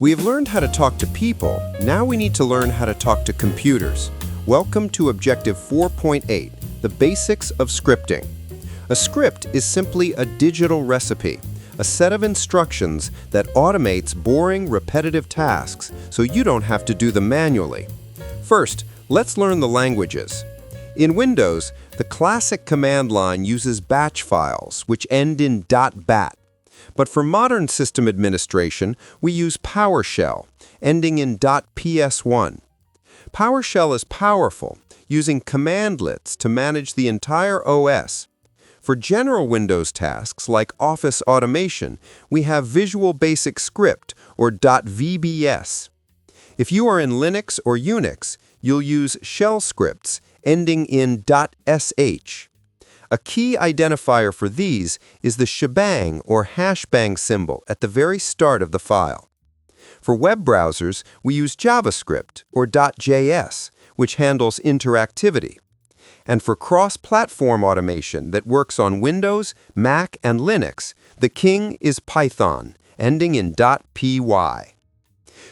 We've learned how to talk to people, now we need to learn how to talk to computers. Welcome to Objective 4.8, the basics of scripting. A script is simply a digital recipe, a set of instructions that automates boring, repetitive tasks so you don't have to do them manually. First, let's learn the languages. In Windows, the classic command line uses batch files, which end in .bat. But for modern system administration, we use PowerShell, ending in .ps1. PowerShell is powerful, using commandlets to manage the entire OS. For general Windows tasks like office automation, we have Visual Basic Script, or .vbs. If you are in Linux or Unix, you'll use shell scripts, ending in .sh. A key identifier for these is the Shebang or hashbang symbol at the very start of the file. For web browsers, we use JavaScript or .js, which handles interactivity. And for cross-platform automation that works on Windows, Mac, and Linux, the king is Python, ending in .py.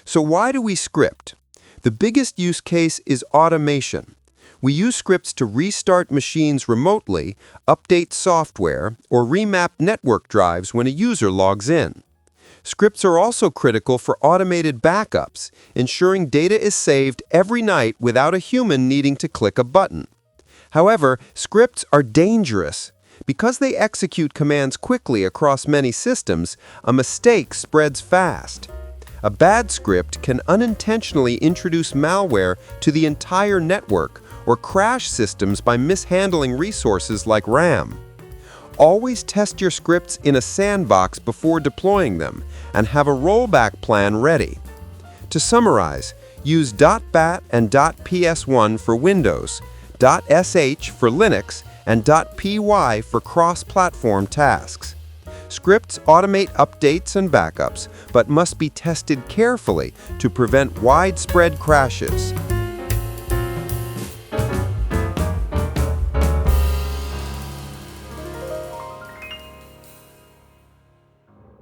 So why do we script? The biggest use case is automation. We use scripts to restart machines remotely, update software, or remap network drives when a user logs in. Scripts are also critical for automated backups, ensuring data is saved every night without a human needing to click a button. However, scripts are dangerous. Because they execute commands quickly across many systems, a mistake spreads fast. A bad script can unintentionally introduce malware to the entire network, or crash systems by mishandling resources like RAM. Always test your scripts in a sandbox before deploying them, and have a rollback plan ready. To summarize, use .bat and .ps1 for Windows, .sh for Linux, and .py for cross-platform tasks. Scripts automate updates and backups, but must be tested carefully to prevent widespread crashes.